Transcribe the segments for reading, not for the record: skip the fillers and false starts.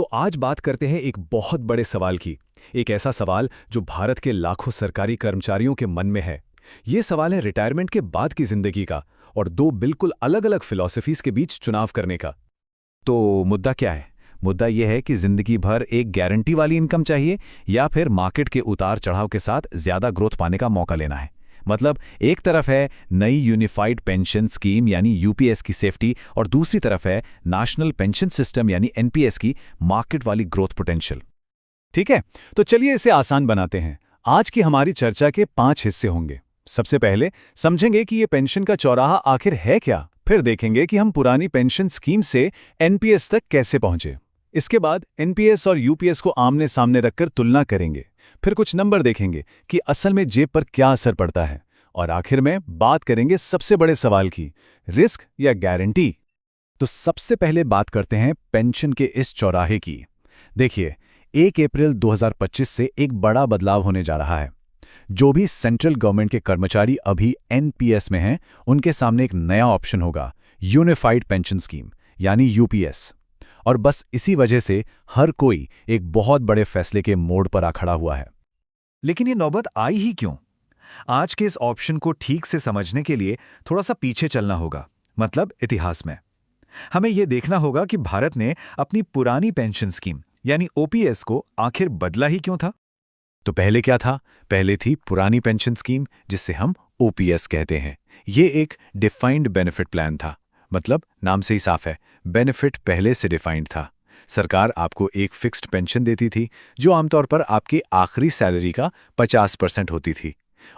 तो आज बात करते हैं एक बहुत बड़े सवाल की। एक ऐसा सवाल जो भारत के लाखों सरकारी कर्मचारियों के मन में है। ये सवाल है रिटायरमेंट के बाद की जिंदगी का और दो बिल्कुल अलग-अलग फिलॉसफीज के बीच चुनाव करने का। तो मुद्दा क्या है? मुद्दा यह है कि जिंदगी भर एक गारंटी वाली इनकम चाहिए या फिर मार्केट के उतार चढ़ाव के साथ ज्यादा ग्रोथ पाने का मौका लेना है। मतलब एक तरफ है नई यूनिफाइड पेंशन स्कीम यानी यूपीएस की सेफ्टी और दूसरी तरफ है नेशनल पेंशन सिस्टम यानी एनपीएस की मार्केट वाली ग्रोथ पोटेंशियल। ठीक है, तो चलिए इसे आसान बनाते हैं। आज की हमारी चर्चा के 5 हिस्से होंगे। सबसे पहले समझेंगे कि ये पेंशन का चौराहा आखिर है क्या। फिर देखेंगे कि हम पुरानी पेंशन स्कीम से एनपीएस तक कैसे पहुंचे। इसके बाद एनपीएस और यूपीएस को आमने सामने रखकर तुलना करेंगे। फिर कुछ नंबर देखेंगे कि असल में जेब पर क्या असर पड़ता है। और आखिर में बात करेंगे सबसे बड़े सवाल की, रिस्क या गारंटी। तो सबसे पहले बात करते हैं पेंशन के इस चौराहे की। देखिए, 1 अप्रैल 2025 से एक बड़ा बदलाव होने जा रहा है। जो भी सेंट्रल गवर्नमेंट के कर्मचारी अभी एनपीएस में हैं, उनके सामने एक नया ऑप्शन होगा, यूनिफाइड पेंशन स्कीम यानी यूपीएस। और बस इसी वजह से हर कोई एक बहुत बड़े फैसले के मोड़ पर आ खड़ा हुआ है। लेकिन ये नौबत आई ही क्यों? आज के इस ऑप्शन को ठीक से समझने के लिए थोड़ा सा पीछे चलना होगा, मतलब इतिहास में। हमें यह देखना होगा कि भारत ने अपनी पुरानी पेंशन स्कीम यानी ओपीएस को आखिर बदला ही क्यों था। तो पहले क्या था? पहले थी पुरानी पेंशन स्कीम, जिसे हम ओपीएस कहते हैं। ये एक डिफाइंड बेनिफिट प्लान था। मतलब नाम से ही साफ है, बेनिफिट पहले से डिफाइंड था। सरकार आपको एक फिक्स्ड पेंशन देती थी जो आमतौर पर आपकी आखिरी सैलरी का 50% होती थी।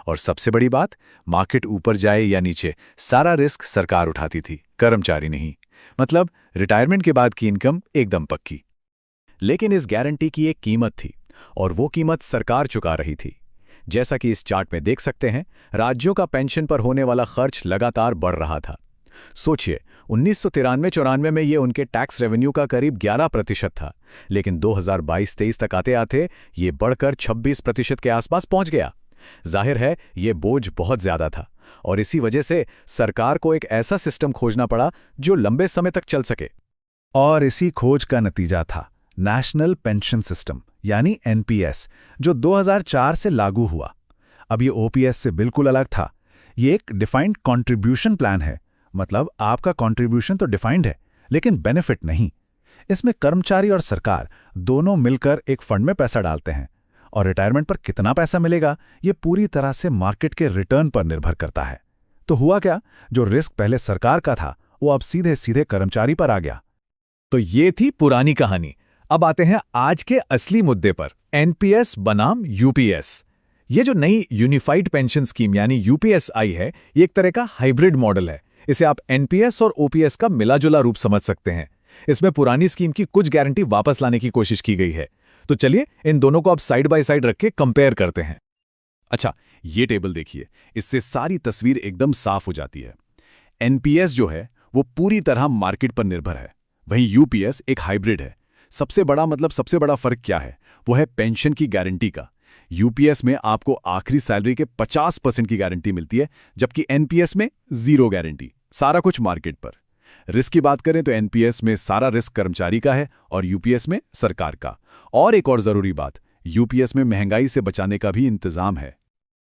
और सबसे बड़ी बात, मार्केट ऊपर जाए या नीचे, सारा रिस्क सरकार उठाती थी, कर्मचारी नहीं। मतलब रिटायरमेंट के बाद की इनकम एकदम पक्की। लेकिन इस गारंटी की एक कीमत थी और वो कीमत सरकार चुका रही थी। जैसा कि इस चार्ट में देख सकते हैं, राज्यों का पेंशन पर होने वाला खर्च लगातार बढ़ रहा था। सोचिए, 1993-94 में ये उनके टैक्स रेवेन्यू का करीब 11% था, लेकिन 2022-23 तक आते आते ये बढ़कर 26% के आसपास पहुंच गया। जाहिर है, ये बोझ बहुत ज्यादा था और इसी वजह से सरकार को एक ऐसा सिस्टम खोजना पड़ा जो लंबे समय तक चल सके। और इसी खोज का नतीजा था नेशनल पेंशन सिस्टम यानी एनपीएस, जो 2004 से लागू हुआ। अब ये ओपीएस से बिल्कुल अलग था। ये एक डिफाइंड कंट्रीब्यूशन प्लान है। मतलब आपका कंट्रीब्यूशन तो डिफाइंड है, लेकिन बेनिफिट नहीं। इसमें कर्मचारी और सरकार दोनों मिलकर एक फंड में पैसा डालते हैं और रिटायरमेंट पर कितना पैसा मिलेगा ये पूरी तरह से मार्केट के रिटर्न पर निर्भर करता है। तो हुआ क्या, जो रिस्क पहले सरकार का था वो अब सीधे सीधे कर्मचारी पर आ गया। तो ये थी पुरानी कहानी। अब आते हैं आज के असली मुद्दे पर, एनपीएस बनाम यूपीएस। ये जो नई यूनिफाइड पेंशन स्कीम यानी यूपीएस आई है, ये एक तरह का हाइब्रिड मॉडल है। इसे आप एनपीएस और ओपीएस का मिलाजुला रूप समझ सकते हैं। इसमें पुरानी स्कीम की कुछ गारंटी वापस लाने की कोशिश की गई है। तो चलिए इन दोनों को आप साइड बाय साइड रख के कंपेयर करते हैं। अच्छा, ये टेबल देखिए, इससे सारी तस्वीर एकदम साफ हो जाती है। एनपीएस जो है वो पूरी तरह मार्केट पर निर्भर है, वहीं यूपीएस एक हाइब्रिड है। सबसे बड़ा फर्क क्या है? वो है पेंशन की गारंटी का। यूपीएस में आपको आखिरी सैलरी के 50% की गारंटी मिलती है, जबकि एनपीएस में 0 गारंटी, सारा कुछ मार्केट पर। रिस्क की बात करें तो एनपीएस में सारा रिस्क कर्मचारी का है और यूपीएस में सरकार का। और एक और जरूरी बात, यूपीएस में महंगाई से बचाने का भी इंतजाम है।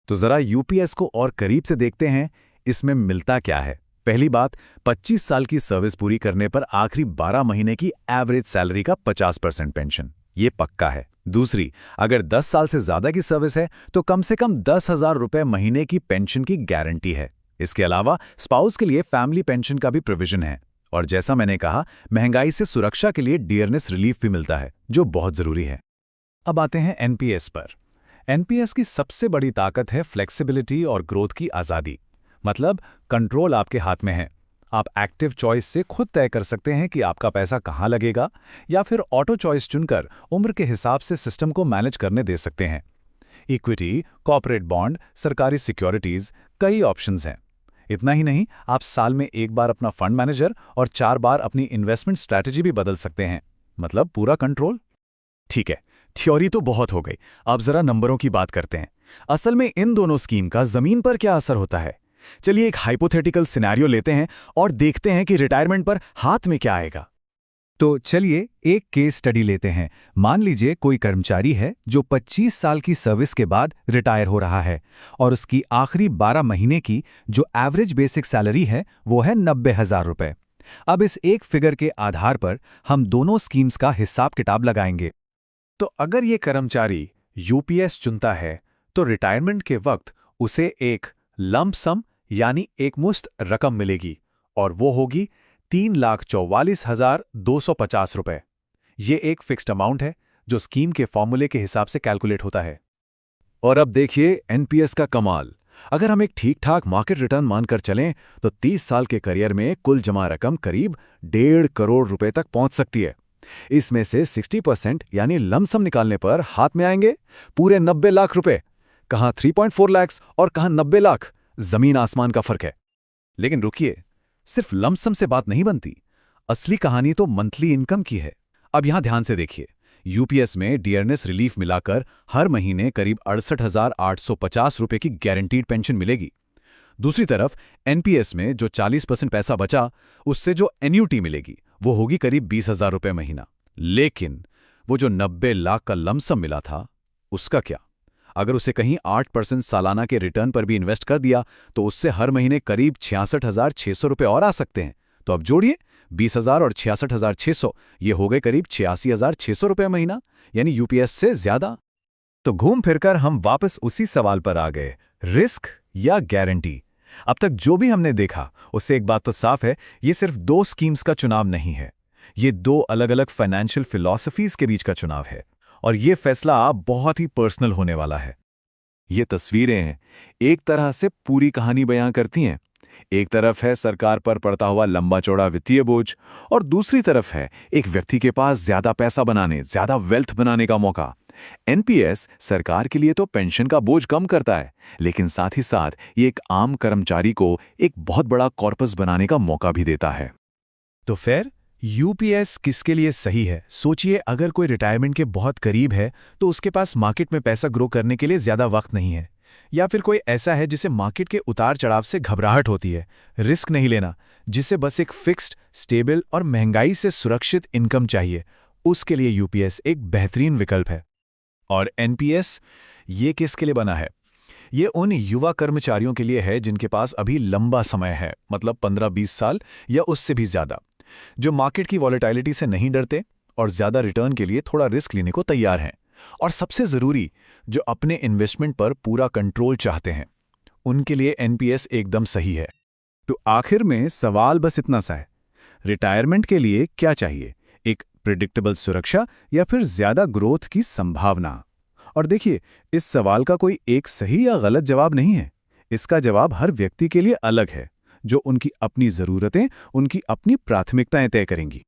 तो जरा यूपीएस को और करीब से देखते हैं, इसमें मिलता क्या है। पहली बात, 25 साल की सर्विस पूरी करने पर आखिरी 12 महीने की एवरेज सैलरी का 50% पेंशन, ये पक्का है। दूसरी, अगर 10 साल से ज्यादा की सर्विस है तो कम से कम 10,000 रुपए महीने की पेंशन की गारंटी है। इसके अलावा स्पाउस के लिए फैमिली पेंशन का भी प्रोविजन है। और जैसा मैंने कहा, महंगाई से सुरक्षा के लिए डियरनेस रिलीफ भी मिलता है, जो बहुत जरूरी है। अब आते हैं एनपीएस पर। एनपीएस की सबसे बड़ी ताकत है फ्लेक्सिबिलिटी और ग्रोथ की आज़ादी। मतलब कंट्रोल आपके हाथ में है। आप एक्टिव चॉइस से खुद तय कर सकते हैं कि आपका पैसा कहाँ लगेगा, या फिर ऑटो चॉइस चुनकर उम्र के हिसाब से सिस्टम को मैनेज करने दे सकते हैं। इक्विटी, कॉर्पोरेट बॉन्ड, सरकारी सिक्योरिटीज, कई ऑप्शंस हैं। इतना ही नहीं, आप साल में एक बार अपना फंड मैनेजर और 4 बार अपनी इन्वेस्टमेंट स्ट्रैटेजी भी बदल सकते हैं। मतलब पूरा कंट्रोल। ठीक है, थ्योरी तो बहुत हो गई, अब जरा नंबरों की बात करते हैं। असल में इन दोनों स्कीम का जमीन पर क्या असर होता है? चलिए एक हाइपोथेटिकल सिनेरियो लेते हैं और देखते हैं कि रिटायरमेंट पर हाथ में क्या आएगा। तो चलिए एक केस स्टडी लेते हैं। मान लीजिए कोई कर्मचारी है जो 25 साल की सर्विस के बाद रिटायर हो रहा है और उसकी आखिरी 12 महीने की जो एवरेज बेसिक सैलरी है वो है 90,000 रुपए। अब इस एक फिगर के आधार पर हम दोनों स्कीम्स का हिसाब किताब लगाएंगे। तो अगर ये कर्मचारी यूपीएस चुनता है तो रिटायरमेंट के वक्त उसे एक लंप सम यानी एकमुश्त रकम मिलेगी और वो होगी 3,44,250 रुपए। ये एक फिक्स्ड अमाउंट है जो स्कीम के फॉर्मूले के हिसाब से कैलकुलेट होता है। और अब देखिए एनपीएस का कमाल। अगर हम एक ठीक-ठाक मार्केट रिटर्न मानकर चलें तो 30 साल के करियर में कुल जमा रकम करीब 1.5 करोड़ रुपए तक पहुंच सकती है। इसमें से 60% यानी लमसम निकालने पर हाथ में आएंगे पूरे 90 लाख रुपए। कहां 3.4 लाख और कहां 90 लाख, जमीन आसमान का फर्क है। लेकिन रुकिए, सिर्फ लमसम से बात नहीं बनती। असली कहानी तो मंथली इनकम की है। अब यहां ध्यान से देखिए, यूपीएस में डियरनेस रिलीफ मिलाकर हर महीने करीब 68,850 रुपए की गारंटीड पेंशन मिलेगी। दूसरी तरफ एनपीएस में जो 40% पैसा बचा उससे जो एन्यूटी मिलेगी वो होगी करीब 20,000 रुपए महीना। लेकिन वो जो 90 लाख का लमसम मिला था उसका क्या? अगर उसे कहीं 8% सालाना के रिटर्न पर भी इन्वेस्ट कर दिया तो उससे हर महीने करीब 66,600 रुपए और आ सकते हैं। तो अब जोड़िए 20,000 और 66,600, ये हो गए करीब 86,600 रुपए महीना, यानी यूपीएस से ज्यादा। तो घूम फिरकर हम वापस उसी सवाल पर आ गए, रिस्क या गारंटी। अब तक जो भी हमने देखा उससे एक बात तो साफ है, ये सिर्फ दो स्कीम्स का चुनाव नहीं है, ये दो अलग अलग फाइनेंशियल फिलॉसफीज के बीच का चुनाव है और ये फैसला बहुत ही पर्सनल होने वाला है। ये तस्वीरें एक तरह से पूरी कहानी बयां करती हैं। एक तरफ है सरकार पर पड़ता हुआ लंबा चौड़ा वित्तीय बोझ और दूसरी तरफ है एक व्यक्ति के पास ज्यादा पैसा बनाने, ज्यादा वेल्थ बनाने का मौका। एनपीएस सरकार के लिए तो पेंशन का बोझ कम करता है, लेकिन साथ ही साथ ये एक आम कर्मचारी को एक बहुत बड़ा कॉर्पस बनाने का मौका भी देता है। तो फिर यूपीएस किसके लिए सही है? सोचिए, अगर कोई रिटायरमेंट के बहुत करीब है तो उसके पास मार्केट में पैसा ग्रो करने के लिए ज्यादा वक्त नहीं है, या फिर कोई ऐसा है जिसे मार्केट के उतार चढ़ाव से घबराहट होती है, रिस्क नहीं लेना, जिसे बस एक फिक्स्ड, स्टेबल और महंगाई से सुरक्षित इनकम चाहिए, उसके लिए यूपीएस एक बेहतरीन विकल्प है। और एनपीएस ये किसके लिए बना है? ये उन युवा कर्मचारियों के लिए है जिनके पास अभी लंबा समय है, मतलब 15-20 साल या उससे भी ज्यादा, जो मार्केट की वॉलेटिलिटी से नहीं डरते और ज्यादा रिटर्न के लिए थोड़ा रिस्क लेने को तैयार हैं। और सबसे जरूरी, जो अपने इन्वेस्टमेंट पर पूरा कंट्रोल चाहते हैं, उनके लिए एनपीएस एकदम सही है। तो आखिर में सवाल बस इतना सा है, रिटायरमेंट के लिए क्या चाहिए? एक प्रिडिक्टेबल सुरक्षा या फिर ज्यादा ग्रोथ की संभावना? और देखिए, इस सवाल का कोई एक सही या गलत जवाब नहीं है। इसका जवाब हर व्यक्ति के लिए अलग है, जो उनकी अपनी जरूरतें, उनकी अपनी प्राथमिकताएं तय करेंगी।